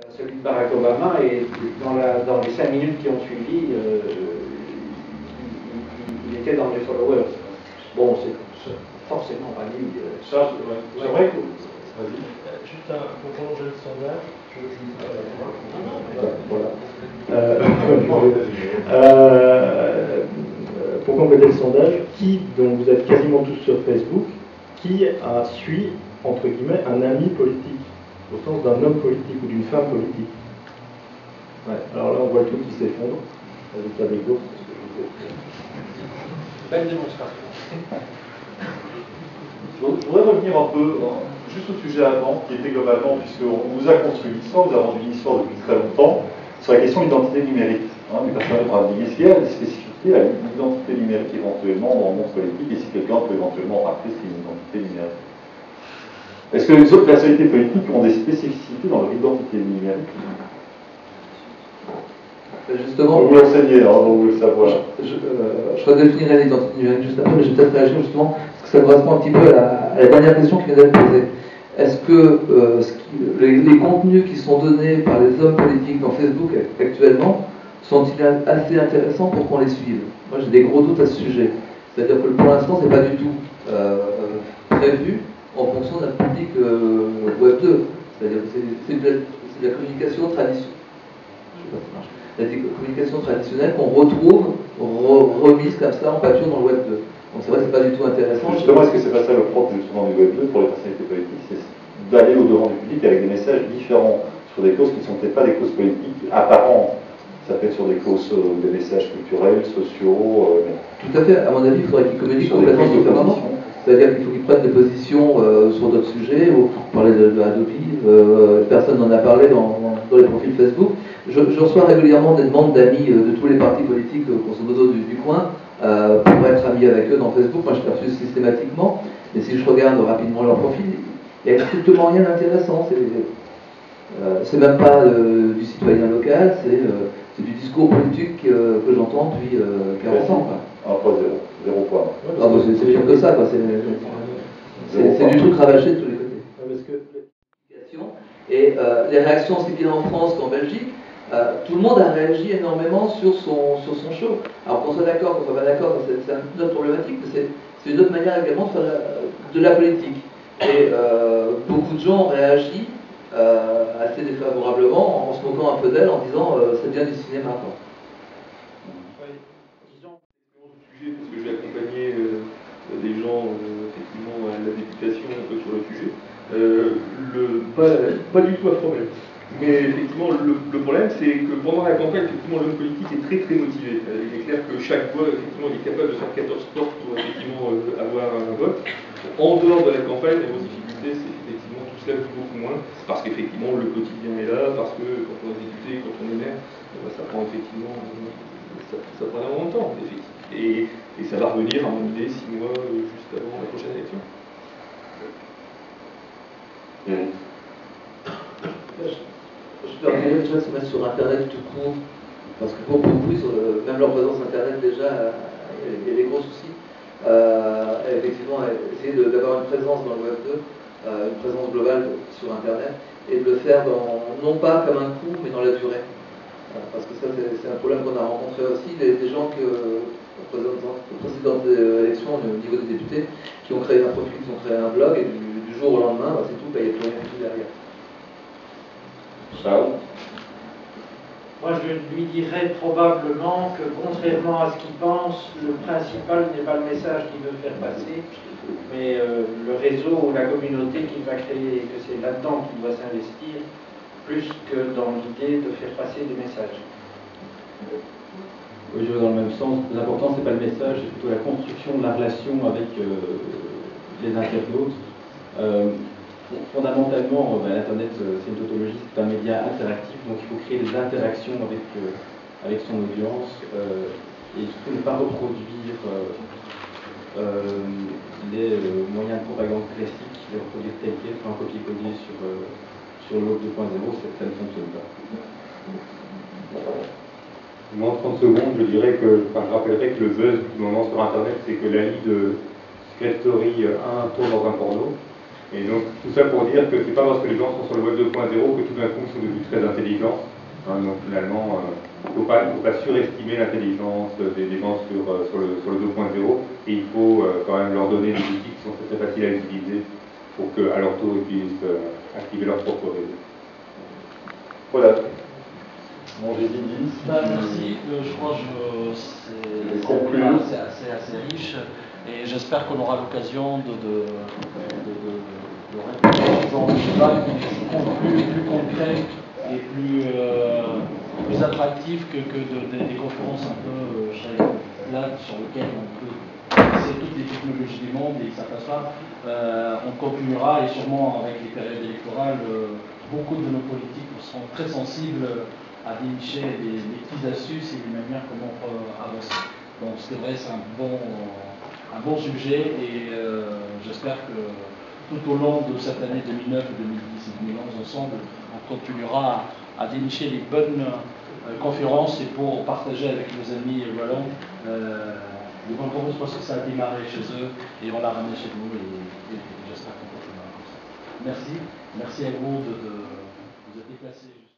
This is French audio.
celui de Barack Obama, et dans les 5 minutes qui ont suivi, il était dans les followers. Bon, c'est forcément pas lui. Ça, c'est vrai que. Vas-y. Juste pour prolonger le sondage, pour compléter le sondage, donc vous êtes quasiment tous sur Facebook, qui suit, entre guillemets, un ami politique, au sens d'un homme politique ou d'une femme politique. Ouais, alors là, on voit le truc qui s'effondre. Avec la d'autres, belle démonstration. Je voudrais revenir un peu, juste au sujet avant, qui était globalement, puisqu'on vous a construit l'histoire, vous avez rendu une histoire depuis très longtemps, sur la question de l'identité numérique. Du personnage de Bradley. Est-ce qu'il y a des spécificités à l'identité numérique éventuellement dans le monde politique, et si quelqu'un peut éventuellement rappeler ce qu'est une identité numérique? Est-ce que les autres personnalités politiques ont des spécificités dans leur identité numérique? Justement, vous l'enseignez, donc vous le savez. Je redéfinirai l'identité numérique juste après, mais je vais peut-être réagir justement, parce que ça correspond un petit peu à la dernière question qui vient d'être posée. Est-ce que les contenus qui sont donnés par les hommes politiques dans Facebook actuellement sont-ils assez intéressants pour qu'on les suive? Moi, j'ai des gros doutes à ce sujet. C'est-à-dire que pour l'instant, ce n'est pas du tout prévu en fonction d'un public Web 2. C'est-à-dire que c'est de la communication traditionnelle. La communication traditionnelle qu'on retrouve remise comme ça en pâture dans le Web 2. Donc c'est vrai que c'est pas du tout intéressant. Justement, est-ce que c'est pas ça le propre justement du Web 2 pour les personnalités politiques, c'est d'aller au-devant du public avec des messages différents sur des causes qui ne sont peut-être pas des causes politiques apparentes. Ça peut être sur des causes, des messages culturels, sociaux. Tout à fait. À mon avis, il faudrait qu'ils communiquent complètement différemment. C'est-à-dire qu'il faut qu'ils prennent des positions sur d'autres sujets. On parlait de Adobe, personne n'en a parlé dans les profils Facebook. Je reçois régulièrement des demandes d'amis de tous les partis politiques, grosso modo du coin, pour être ami avec eux dans Facebook. Moi, je refuse systématiquement. Mais si je regarde rapidement leur profil, il n'y a strictement rien d'intéressant. C'est même pas du citoyen local, c'est du discours politique que j'entends depuis 40 ans. Un point zéro point. Ah, bah, c'est pire que ça, quoi. C'est du truc rabâché de tous les côtés. Et les réactions aussi bien en France qu'en Belgique, tout le monde a réagi énormément sur son show. Alors qu'on soit d'accord, qu'on soit pas d'accord, c'est une autre problématique, mais c'est une autre manière également de faire de la politique. Et beaucoup de gens ont réagi assez défavorablement en se moquant un peu d'elle, en disant c'est bien du cinéma, quoi. Disons, sujet, parce que j'ai accompagné des gens effectivement à la députation un peu sur le sujet. Pas du tout à problème. Mais effectivement, le problème, c'est que pendant la campagne, effectivement, l'homme politique est très très motivé. Il est clair que chaque voix, effectivement, il est capable de faire 14 portes pour effectivement avoir un vote. En dehors de la campagne, la grosse difficulté, c'est effectivement tout cela joue beaucoup moins, parce qu'effectivement le quotidien est là, parce que quand on est député, quand on est maire, ça prend effectivement ça prend énormément de temps, et ça va revenir, à mon idée, 6 mois juste avant la prochaine élection. Je leur dirais déjà de se mettre sur Internet tout court, parce que pour beaucoup, même leur présence Internet déjà, il y a des gros soucis. Effectivement, essayer d'avoir une présence dans le Web 2, une présence globale sur Internet, et de le faire non pas comme un coup, mais dans la durée. Parce que ça, c'est un problème qu'on a rencontré aussi, des gens aux précédentes élections au niveau des députés, qui ont créé un profil, qui ont créé un blog, et du jour au lendemain, c'est tout, il n'y a plus rien du tout derrière. Charles? Moi, je lui dirais probablement que, contrairement à ce qu'il pense, le principal n'est pas le message qu'il veut faire passer, mais le réseau ou la communauté qu'il va créer, et que c'est là-dedans qu'il doit s'investir, plus que dans l'idée de faire passer des messages. Oui, je vais dans le même sens. Le plus important, c'est pas le message, c'est plutôt la construction de la relation avec les internautes. Fondamentalement, l'Internet, c'est une tautologie, c'est un média interactif, donc il faut créer des interactions avec son audience et surtout ne pas reproduire les moyens de propagande classiques, les reproduire tels quels, faire un copier-coller sur l'autre 2.0, ça ne fonctionne pas. Moi, en 30 secondes, je dirais que, je rappellerai que le buzz du moment sur Internet, c'est que la lie de Secret Story 1 tourne dans un porno. Et donc, tout ça pour dire que c'est pas parce que les gens sont sur le web 2.0 que tout d'un coup ils sont devenus très intelligents. Hein, donc finalement, il ne faut pas surestimer l'intelligence des gens sur le 2.0 et il faut quand même leur donner des outils qui sont très faciles à utiliser pour qu'à leur tour ils puissent activer leur propre réseau. Voilà. Bon, j'ai dit 10. Merci, je crois que c'est assez riche et j'espère qu'on aura l'occasion de répondre à ce genre de débat plus concret et plus attractif que des conférences un peu plate sur lesquelles on peut passer toutes les technologies du monde et que ça passe pas. On continuera et sûrement avec les périodes électorales, beaucoup de nos politiques seront très sensibles à dénicher des petites astuces et des manières comment on peut avancer. Donc c'est vrai, c'est un bon sujet et j'espère que tout au long de cette année 2009, 2010 et 2011 ensemble, on continuera à dénicher les bonnes conférences et pour partager avec nos amis wallons les bonnes conférences parce que ça a démarré chez eux et on l'a ramené chez nous et j'espère qu'on continuera comme ça. Merci à vous de vous être déplacés.